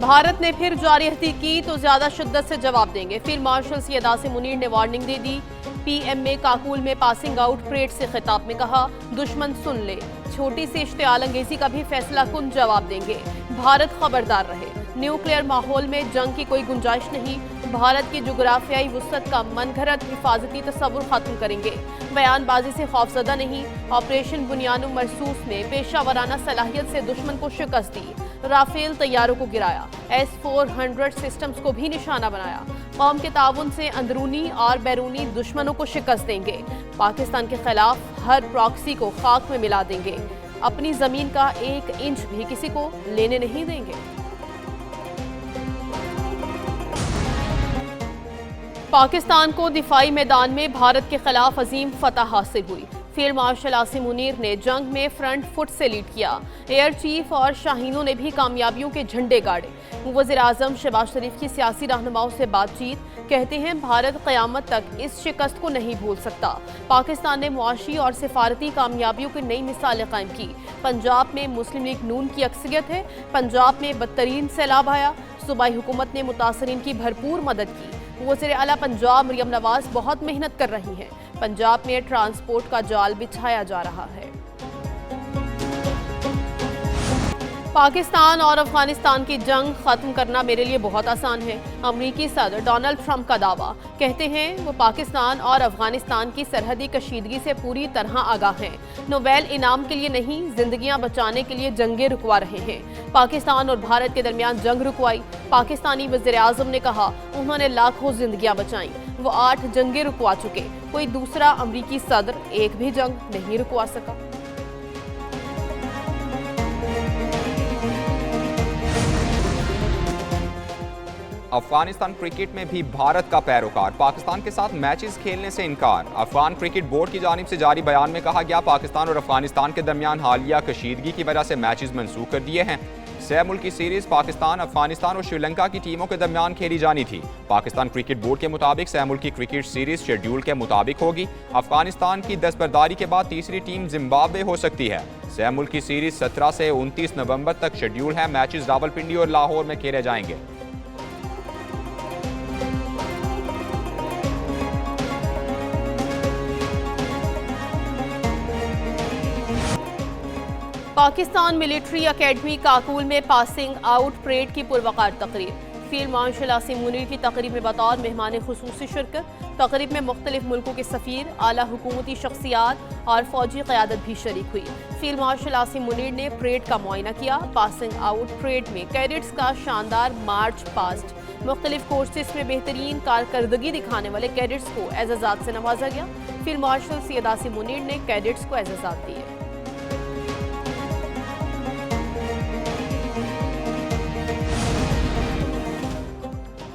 भारत ने फिर जारहती की तो ज्यादा शिद्दत से जवाब देंगे। फील्ड मार्शल सैयद आसिम मुनीर ने वार्निंग दे दी। पीएम ने काकुल में पासिंग आउट परेड से खिताब में कहा, दुश्मन सुन ले, छोटी सी इश्तिआल अंगेजी का भी फैसला कुन जवाब देंगे। भारत खबरदार रहे, न्यूक्लियर माहौल में जंग की कोई गुंजाइश नहीं। भारत की जुग्राफियाई वुसअत का मनगढ़ंत हिफाजती तस्वुर खत्म करेंगे। बयानबाजी से खौफजदा नहीं। ऑपरेशन बुनियानो मरसूस में पेशावराना सलाहियत से दुश्मन को शिकस्त दी। राफेल तैयारों को गिराया। S-400 सिस्टम्स को भी निशाना बनाया। कौम के ताउन से अंदरूनी और बैरूनी दुश्मनों को शिकस्त देंगे। पाकिस्तान के खिलाफ हर प्रॉक्सी को खाक में मिला देंगे। अपनी जमीन का 1 इंच भी किसी को लेने नहीं देंगे। पाकिस्तान को दिफाई मैदान में भारत के खिलाफ अजीम फतह हासिल हुई। फील्ड मार्शल आसिम मुनीर ने जंग में फ्रंट फुट से लीड किया। एयर चीफ और शाहीनों ने भी कामयाबियों के झंडे गाड़े। वज़ीर आज़म शहबाज शरीफ की सियासी रहनुमाओं से बातचीत, कहते हैं भारत क़यामत तक इस शिकस्त को नहीं भूल सकता। पाकिस्तान ने मुआशी और सिफारती कामयाबियों की नई मिसालें कायम की। पंजाब में मुस्लिम लीग नून की अक्सरियत है। पंजाब में बदतरीन सैलाब आया। सूबाई हुकूमत ने मुतासरीन की भरपूर मदद की। वज़ीर आला पंजाब मरियम नवाज बहुत मेहनत कर रही हैं। पंजाब में ट्रांसपोर्ट का जाल बिछाया जा रहा है। पाकिस्तान और अफगानिस्तान की जंग खत्म करना मेरे लिए बहुत आसान है, अमरीकी सदर डोनाल्ड ट्रंप का दावा। कहते हैं वो पाकिस्तान और अफगानिस्तान की सरहदी कशीदगी से पूरी तरह आगाह हैं। नोबेल इनाम के लिए नहीं, जिंदगियां बचाने के लिए जंगें रुकवा रहे हैं। पाकिस्तान और भारत के दरमियान जंग रुकवाई। पाकिस्तानी वज़ीर आज़म ने कहा उन्होंने लाखों जिंदगियां बचाई। वो 8 जंगें रुकवा चुके। कोई दूसरा अमरीकी सदर एक भी जंग नहीं रुकवा सका। अफगानिस्तान क्रिकेट में भी भारत का पैरोकार, पाकिस्तान के साथ मैचेस खेलने से इनकार। अफगान क्रिकेट बोर्ड की जानिब से जारी बयान में कहा गया, पाकिस्तान और अफगानिस्तान के दरमियान हालिया कशीदगी की वजह से मैचेस मंसूख कर दिए हैं। 6 मुल्की सीरीज पाकिस्तान, अफगानिस्तान और श्रीलंका की टीमों के दरमियान खेली जानी थी। पाकिस्तान क्रिकेट बोर्ड के मुताबिक 6 मुल्की क्रिकेट सीरीज शेड्यूल के मुताबिक होगी। अफगानिस्तान की दस्तबरदारी के बाद तीसरी टीम जिम्बाब्वे हो सकती है। 6 मुल्की सीरीज 17 से 29 नवंबर तक शेड्यूल है। मैचेस रावलपिंडी और लाहौर में खेले जाएंगे। पाकिस्तान मिलिट्री अकेडमी काकुल में पासिंग आउट परेड की पुरवकार तकरीब। फील्ड मार्शल आसिम मुनीर की तकरीब में बतौर मेहमान खुसूसी शिरकत। तकरीब में मुख्तलिफ मुल्कों के सफ़ीर, आला हुकूमती शख्सियात और फौजी क़यादत भी शरीक हुई। फील्ड मार्शल आसिम मुनीर ने परेड का मुआयना किया। पासिंग आउट परेड में कैडेट्स का शानदार मार्च पास्ट। मुख्तलिफ कोर्सेज में बेहतरीन कारकर्दगी दिखाने वाले कैडेट्स को एजाज़ात से नवाजा गया। फील्ड मार्शल सैयद आसिम मुनीर ने कैडेट्स को एजाज़ात दिए।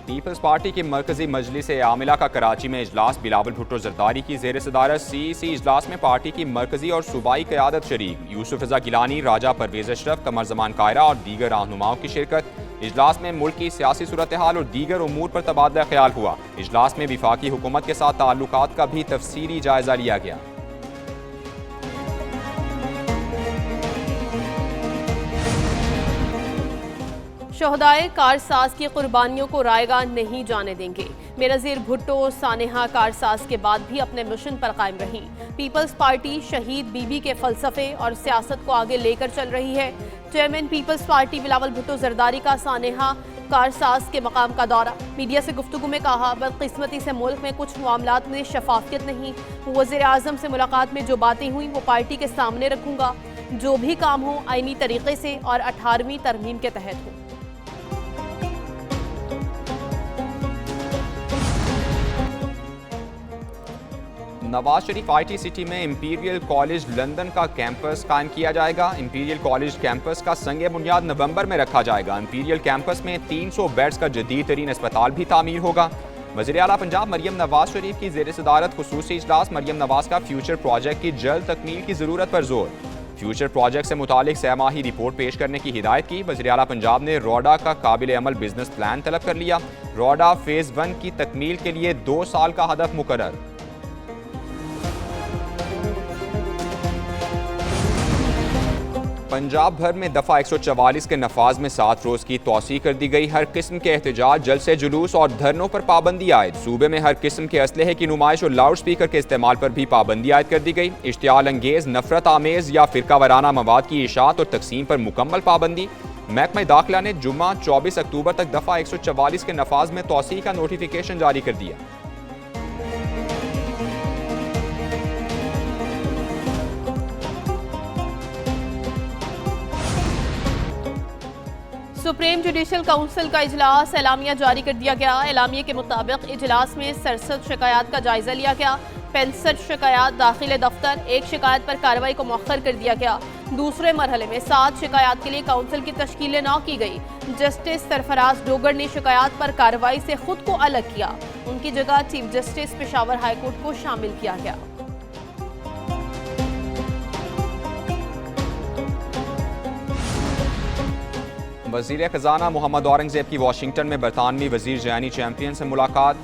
पीपल्स पार्टी की मरकजी मजलिस आमिला का कराची में इजलास, बिलावल भुट्टो जरदारी की ज़ेर सदारत CEC इजलास में पार्टी की मरकजी और सूबाई क़यादत शरीक। यूसुफ रज़ा गिलानी, राजा परवेज़ अशरफ, कमर ज़मान कायरा और दीगर रहनुमाओं की शिरकत। इजलास में मुल्क की सियासी सूरत हाल और दीगर उमूर पर तबादला ख्याल हुआ। इजलास में विफाकी हुकूमत के साथ ताल्लुकात का भी तफसीली जायजा लिया गया। शहदाए कारसाज की कुर्बानियों को रायगा नहीं जाने देंगे। बेनज़ीर भुट्टो सानेहा कारसाज के बाद भी अपने मिशन पर कायम रही। पीपल्स पार्टी शहीद बीबी के फलसफे और सियासत को आगे लेकर चल रही है। Chairman Peoples Party Bilawal Bhutto Zardari का सानेहा कारसाज के मकाम का दौरा। मीडिया से गुफ्तगू में कहा, बदकिस्मती से मुल्क में कुछ मामलात में शफाफियत नहीं। वज़ीर आज़म से मुलाकात में जो बातें हुई वो पार्टी के सामने रखूंगा। जो भी काम हो आईनी तरीके से और 18वीं तरमीम के तहत हो। नवाज शरीफ IT सिटी में इंपीरियल कॉलेज लंदन का कैंपस कायम किया जाएगा। इंपीरियल कॉलेज कैंपस का संग बुनियाद नवंबर में रखा जाएगा। इंपीरियल कैंपस में 300 बेड्स का जदीद तरीन अस्पताल भी तामीर होगा। वज़ीर आला पंजाब मरियम नवाज शरीफ की ज़ेर सदारत खुसूसी इजलास, मरियम नवाज का फ्यूचर प्रोजेक्ट की जल्द तकमील की ज़रूरत पर जोर। फ्यूचर प्रोजेक्ट से मुतालिक 6 माही रिपोर्ट पेश करने की हिदायत की। वज़ीर आला पंजाब ने रोडा का काबिल अमल बिजनेस प्लान तलब कर लिया। रोडा फेज़ 1 की तकमील के लिए 2 साल का हदफ मुकर्रर। पंजाब भर में दफ़ा 144 के नफाज में 7 रोज़ की तोसी कर दी गई। हर किस्म के एहतजाज, जलसे जुलूस और धरनों पर पाबंदी आयद। सूबे में हर किस्म के असलहे की नुमाइश और लाउड स्पीकर के इस्तेमाल पर भी पाबंदी आयद कर दी गई। इश्तियाल अंगेज, नफरत आमेज या फिरका वाराना मवाद की इशात और तकसीम पर मुकम्मल पाबंदी। महकमा दाखिला ने जुम्मा 24 अक्टूबर तक दफ़ा 144 के नफाज में तोसी का नोटिफिकेशन जारी कर दिया। सुप्रीम जुडिशल काउंसिल का इजलास, एलामिया जारी कर दिया गया। एलामिया के मुताबिक इजलास में 67 शिकायत का जायजा लिया गया। 65 शिकायत दाखिले दफ्तर, 1 शिकायत पर कार्रवाई को मौखर कर दिया गया। दूसरे मरहले में 7 शिकायत के लिए काउंसिल की तश्कील न की गई। जस्टिस सरफराज डोगर ने शिकायत पर कार्रवाई से खुद को अलग किया। उनकी जगह चीफ जस्टिस पेशावर हाईकोर्ट को शामिल किया गया। वज़ीर ख़ज़ाना मोहम्मद औरंगज़ेब की वाशिंगटन में बरतानवी वज़ीर जैनी चैम्पियन से मुलाकात।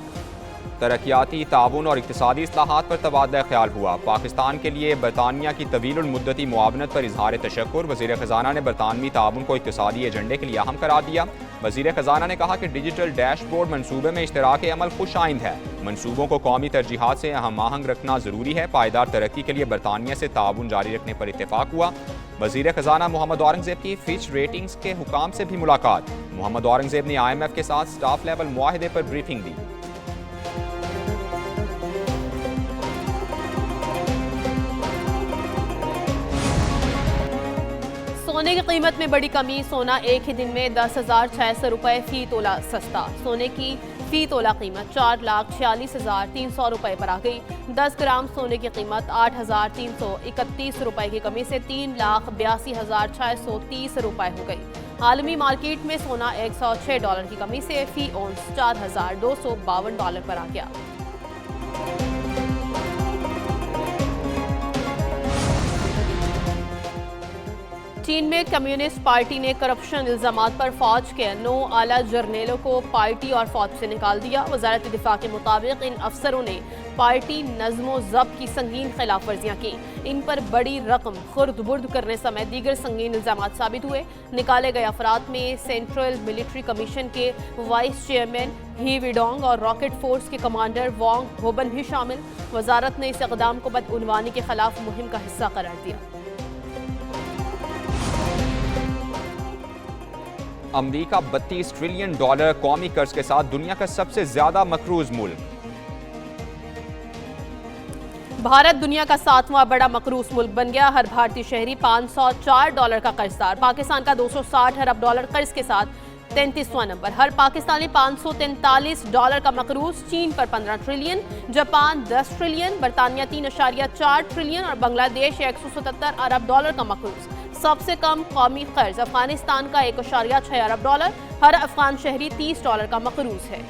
तरक्याती ताउन और इक़्तिसादी इस्लाहात पर तबादला ख्याल हुआ। पाकिस्तान के लिए बरतानिया की तवील मुद्दती मुआवनत पर इजहार तशक्कुर। वज़ीर ख़ज़ाना ने बरतानवी ताउन को इक़्तिसादी एजेंडे के लिए अहम करार दिया। वज़ीर ख़ज़ाना ने कहा कि डिजिटल डैशबोर्ड मनसूबे में इश्तराक अमल खुश आइंद है। मनसूबों को कौमी तरजीहात से हम आहंग रखना ज़रूरी है। पायदार तरक्की के लिए बरतानिया से ताउन जारी रखने पर इत्तेफाक हुआ। वज़ीर ख़ज़ाना मोहम्मद औरंगज़ेब की फिच रेटिंग्स के हुकाम से भी मुलाकात। मोहम्मद औरंगज़ेब ने IMF के साथ स्टाफ लेवल मुआहदे पर ब्रीफिंग दी। सोने की कीमत में बड़ी कमी। सोना एक ही दिन में 10,600 रुपये फी तोला सस्ता। सोने की फी तोला कीमत 4,46,300 रुपये पर आ गई। 10 ग्राम सोने की कीमत 8,331 रुपये की कमी से 3,82,630 रुपये हो गई। आलमी मार्केट में सोना $106 की कमी से फी औंस $4,252 पर आ गया। चीन में कम्युनिस्ट पार्टी ने करप्शन इल्जामात पर फौज के 9 आला जर्नेलों को पार्टी और फौज से निकाल दिया। वजारत दिफा के मुताबिक इन अफसरों ने पार्टी नज़्म व ज़ब्त की संगीन खिलाफ वर्जियाँ की। इन पर बड़ी रकम खुर्द बुर्द करने समेत दीगर संगीन इल्जामात साबित हुए। निकाले गए अफराद में सेंट्रल मिलिट्री कमीशन के वाइस चेयरमैन ही विडोंग और रॉकेट फोर्स के कमांडर वोंग होबन भी शामिल। वजारत ने इस इक़दाम को बदउनवानी के खिलाफ मुहिम का हिस्सा करार दिया। अमरीका $32 ट्रिलियन कौमी कर्ज के साथ दुनिया का सबसे ज्यादा मकरूज मुल्क। भारत दुनिया का 7वां बड़ा मकरूज मुल्क बन गया। हर भारतीय शहरी $504 का कर्जदार। पाकिस्तान का $260 अरब कर्ज के साथ 33वां नंबर। हर पाकिस्तानी $543 का मकरूज। चीन पर 15 ट्रिलियन, जापान 10 ट्रिलियन, बरतानिया 3.4 ट्रिलियन और बांग्लादेश 177 अरब का मकरूज। सबसे कम कौमी कर्ज अफगानिस्तान का $1.6 अरब। हर अफगान शहरी $30 का मकरूज है।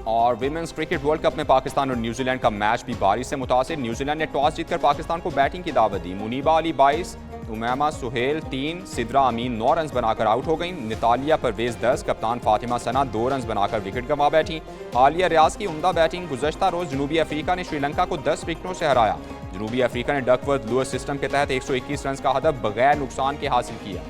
और विमेंस क्रिकेट वर्ल्ड कप में पाकिस्तान और न्यूजीलैंड का मैच भी बारिश से मुतासिर। न्यूजीलैंड ने टॉस जीतकर पाकिस्तान को बैटिंग की दावत दी। मुनीबा अली 22, उमैमा सुहेल 3, सिद्रा अमीन 9 रन बनाकर आउट हो गईं। नितालिया परवेज 10, कप्तान फातिमा सना 2 रन बनाकर विकेट गंवा बैठी। आलिया रियाज की उम्दा बैटिंग। गुज़श्ता रोज जनूबी अफ्रीका ने श्रीलंका को 10 विकेटों से हराया। जनूबी अफ्रीका ने डकवर्थ लुईस सिस्टम के तहत 121 रन का हदफ बगैर नुकसान के हासिल किया।